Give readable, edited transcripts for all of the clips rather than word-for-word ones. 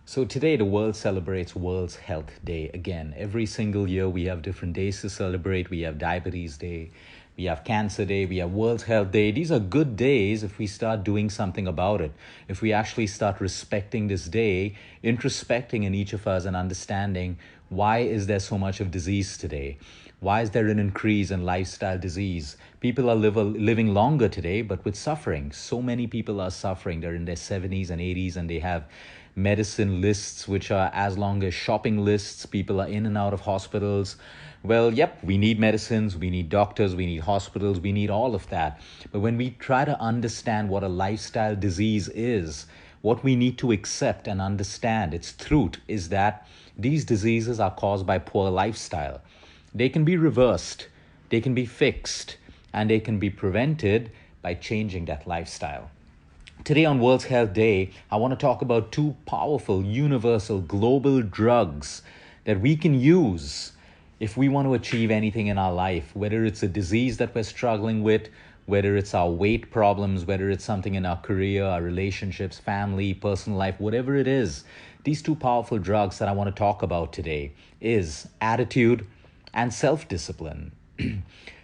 So today the world celebrates World's Health Day again. Every single year we have different days to celebrate. We have Diabetes Day, we have Cancer Day, we have World's Health Day. These are good days if we start doing something about it. If we actually start respecting this day, introspecting in each of us and understanding why is there so much of disease today? Why is there an increase in lifestyle disease? People are living longer today, but with suffering. So many people are suffering. They're in their 70s and 80s and they have medicine lists which are as long as shopping lists. People are in and out of hospitals. Well, yep, we need medicines, we need doctors, we need hospitals, we need all of that. But when we try to understand what a lifestyle disease is, what we need to accept and understand, its truth is that these diseases are caused by poor lifestyle. They can be reversed, they can be fixed, and they can be prevented by changing that lifestyle. Today on World Health Day, I want to talk about two powerful, universal, global drugs that we can use if we want to achieve anything in our life, whether it's a disease that we're struggling with, whether it's our weight problems, whether it's something in our career, our relationships, family, personal life, whatever it is. These two powerful drugs that I want to talk about today is attitude and self-discipline.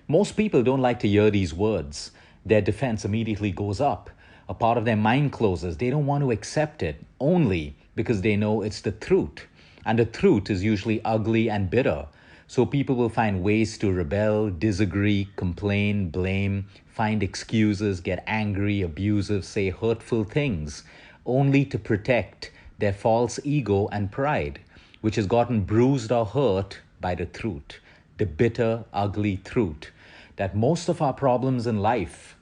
Most people don't like to hear these words. Their defense immediately goes up. A part of their mind closes. They don't want to accept it only because they know it's the truth. And the truth is usually ugly and bitter. So people will find ways to rebel, disagree, complain, blame, find excuses, get angry, abusive, say hurtful things, only to protect their false ego and pride, which has gotten bruised or hurt by the truth, the bitter, ugly truth, that most of our problems in life,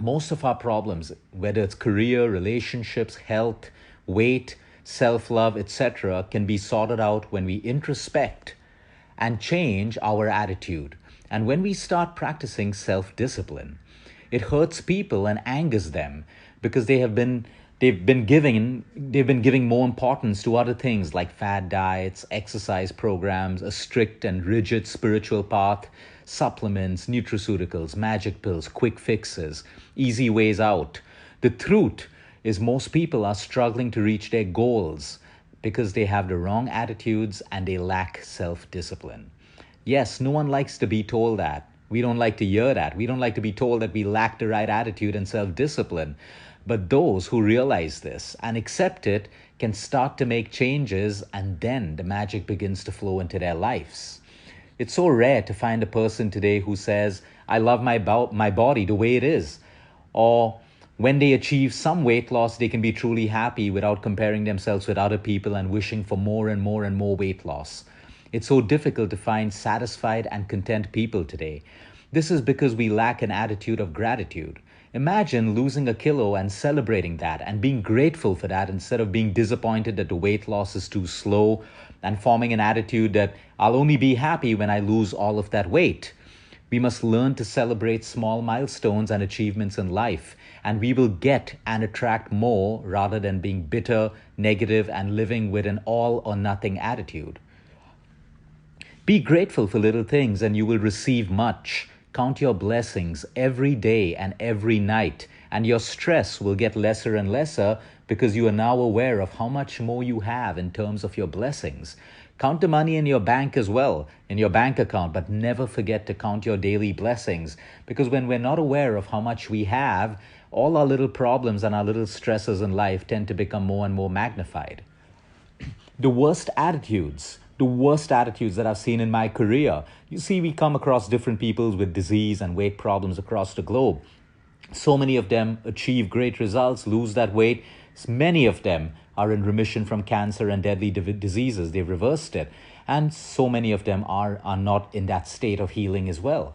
whether it's career, relationships, health, weight, self-love, etc., can be sorted out when we introspect and change our attitude. And when we start practicing self-discipline, it hurts people and angers them because they've been giving more importance to other things like fad diets, exercise programs, a strict and rigid spiritual path, supplements, nutraceuticals, magic pills, quick fixes, easy ways out. The truth is most people are struggling to reach their goals because they have the wrong attitudes and they lack self-discipline. Yes, no one likes to be told that. We don't like to hear that. We don't like to be told that we lack the right attitude and self-discipline. But those who realize this and accept it can start to make changes, and then the magic begins to flow into their lives. It's so rare to find a person today who says, I love my body the way it is. Or when they achieve some weight loss, they can be truly happy without comparing themselves with other people and wishing for more and more and more weight loss. It's so difficult to find satisfied and content people today. This is because we lack an attitude of gratitude. Imagine losing a kilo and celebrating that and being grateful for that instead of being disappointed that the weight loss is too slow and forming an attitude that I'll only be happy when I lose all of that weight. We must learn to celebrate small milestones and achievements in life, and we will get and attract more rather than being bitter, negative, and living with an all or nothing attitude. Be grateful for little things and you will receive much. Count your blessings every day and every night, and your stress will get lesser and lesser because you are now aware of how much more you have in terms of your blessings. Count the money in your bank as well, in your bank account, but never forget to count your daily blessings, because when we're not aware of how much we have, all our little problems and our little stresses in life tend to become more and more magnified. The worst attitudes that I've seen in my career. You see, we come across different people with disease and weight problems across the globe. So many of them achieve great results, lose that weight. Many of them are in remission from cancer and deadly diseases. They've reversed it. And so many of them are not in that state of healing as well.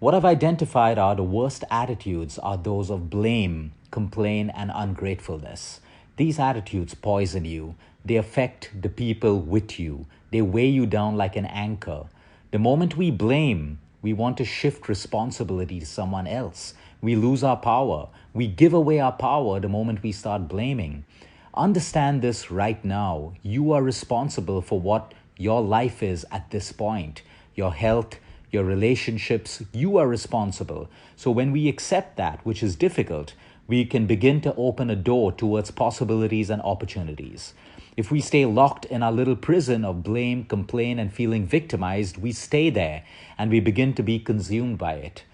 What I've identified are the worst attitudes are those of blame, complaint, and ungratefulness. These attitudes poison you. They affect the people with you. They weigh you down like an anchor. The moment we blame, we want to shift responsibility to someone else. We lose our power. We give away our power the moment we start blaming. Understand this right now. You are responsible for what your life is at this point. Your health, your relationships, you are responsible. So when we accept that, which is difficult, we can begin to open a door towards possibilities and opportunities. If we stay locked in our little prison of blame, complaint, and feeling victimized, we stay there and we begin to be consumed by it.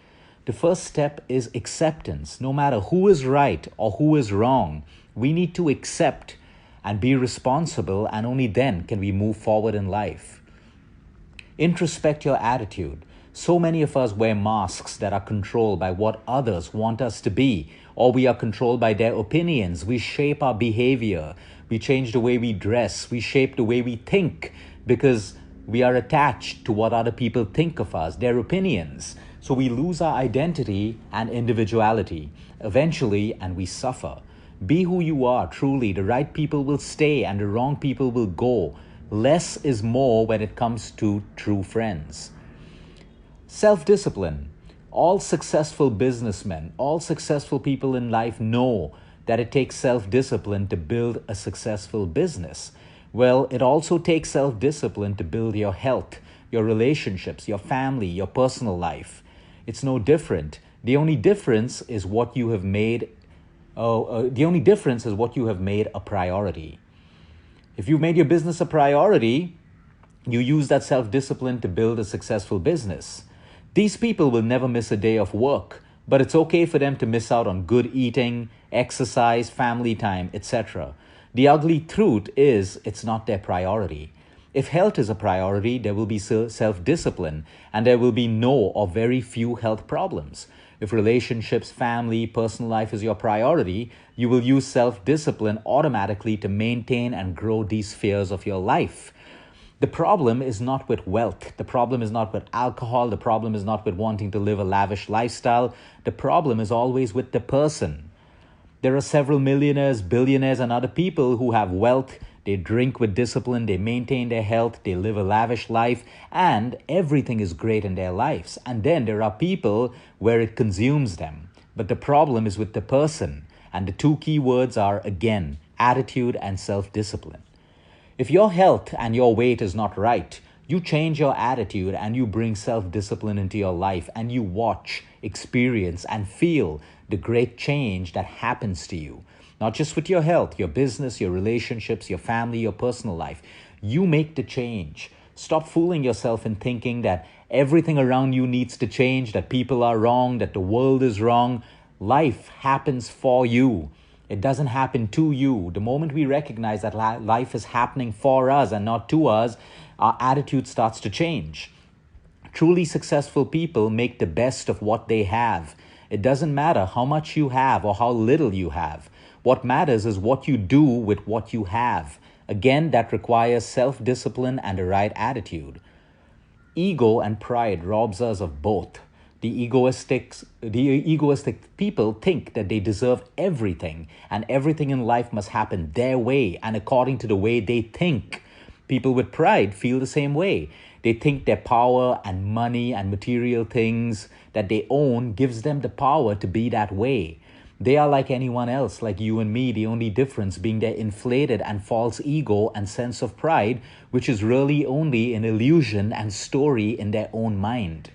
The first step is acceptance. No matter who is right or who is wrong, we need to accept and be responsible, and only then can we move forward in life. Introspect your attitude. So many of us wear masks that are controlled by what others want us to be, or we are controlled by their opinions. We shape our behavior. We change the way we dress. We shape the way we think because we are attached to what other people think of us, their opinions. So we lose our identity and individuality eventually, and we suffer. Be who you are, truly. The right people will stay and the wrong people will go. Less is more when it comes to true friends. Self-discipline. All successful businessmen, all successful people in life know that it takes self-discipline to build a successful business. Well, it also takes self-discipline to build your health, your relationships, your family, your personal life. It's no different. The only difference is what you have made. The only difference is what you have made a priority. If you've made your business a priority, you use that self-discipline to build a successful business. These people will never miss a day of work, but it's okay for them to miss out on good eating, exercise, family time, etc. The ugly truth is it's not their priority. If health is a priority, there will be self-discipline and there will be no or very few health problems. If relationships, family, personal life is your priority, you will use self-discipline automatically to maintain and grow these spheres of your life. The problem is not with wealth. The problem is not with alcohol. The problem is not with wanting to live a lavish lifestyle. The problem is always with the person. There are several millionaires, billionaires, and other people who have wealth. They drink with discipline, they maintain their health, they live a lavish life, and everything is great in their lives. And then there are people where it consumes them. But the problem is with the person. And the two key words are, again, attitude and self-discipline. If your health and your weight is not right, you change your attitude and you bring self-discipline into your life and you watch, experience, and feel the great change that happens to you. Not just with your health, your business, your relationships, your family, your personal life. You make the change. Stop fooling yourself in thinking that everything around you needs to change, that people are wrong, that the world is wrong. Life happens for you. It doesn't happen to you. The moment we recognize that life is happening for us and not to us, our attitude starts to change. Truly successful people make the best of what they have. It doesn't matter how much you have or how little you have. What matters is what you do with what you have. Again, that requires self-discipline and the right attitude. Ego and pride robs us of both. The egoistic people think that they deserve everything and everything in life must happen their way and according to the way they think. People with pride feel the same way. They think their power and money and material things that they own gives them the power to be that way. They are like anyone else, like you and me, the only difference being their inflated and false ego and sense of pride, which is really only an illusion and story in their own mind.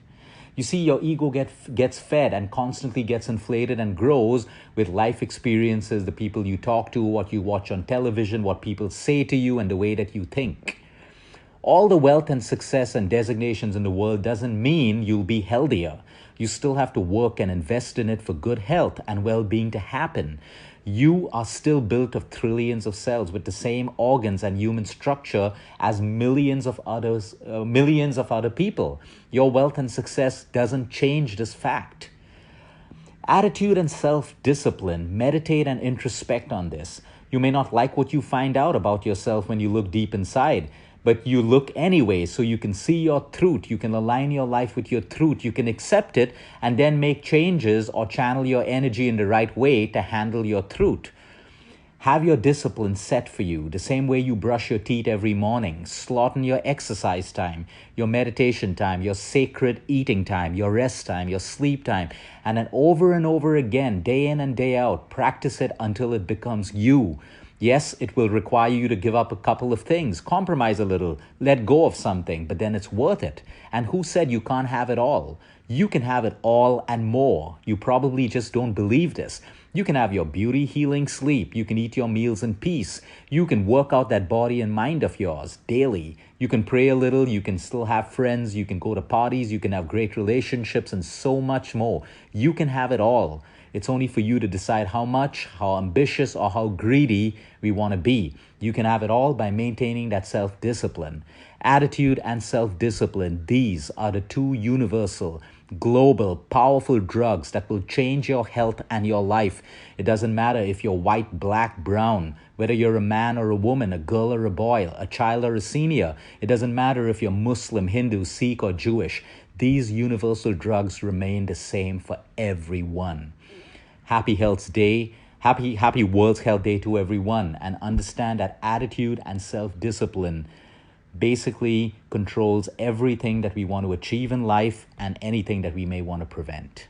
You see, your ego gets fed and constantly gets inflated and grows with life experiences, the people you talk to, what you watch on television, what people say to you, and the way that you think. All the wealth and success and designations in the world doesn't mean you'll be healthier. You still have to work and invest in it for good health and well-being to happen. You are still built of trillions of cells with the same organs and human structure as millions of other people. Your wealth and success doesn't change this fact. Attitude and self-discipline. Meditate and introspect on this. You may not like what you find out about yourself when you look deep inside, but you look anyway so you can see your truth. You can align your life with your truth. You can accept it and then make changes or channel your energy in the right way to handle your truth. Have your discipline set for you the same way you brush your teeth every morning. Slot in your exercise time, your meditation time, your sacred eating time, your rest time, your sleep time. And then over and over again, day in and day out, practice it until it becomes you. Yes, it will require you to give up a couple of things, compromise a little, let go of something, but then it's worth it. And who said you can't have it all? You can have it all and more. You probably just don't believe this. You can have your beauty healing sleep. You can eat your meals in peace. You can work out that body and mind of yours daily. You can pray a little. You can still have friends. You can go to parties. You can have great relationships and so much more. You can have it all. It's only for you to decide how much, how ambitious, or how greedy we want to be. You can have it all by maintaining that self-discipline. Attitude and self-discipline, these are the two universal, global, powerful drugs that will change your health and your life. It doesn't matter if you're white, black, brown, whether you're a man or a woman, a girl or a boy, a child or a senior. It doesn't matter if you're Muslim, Hindu, Sikh, or Jewish. These universal drugs remain the same for everyone. Happy Health Day. Happy World's Health Day to everyone. And understand that attitude and self-discipline basically controls everything that we want to achieve in life and anything that we may want to prevent.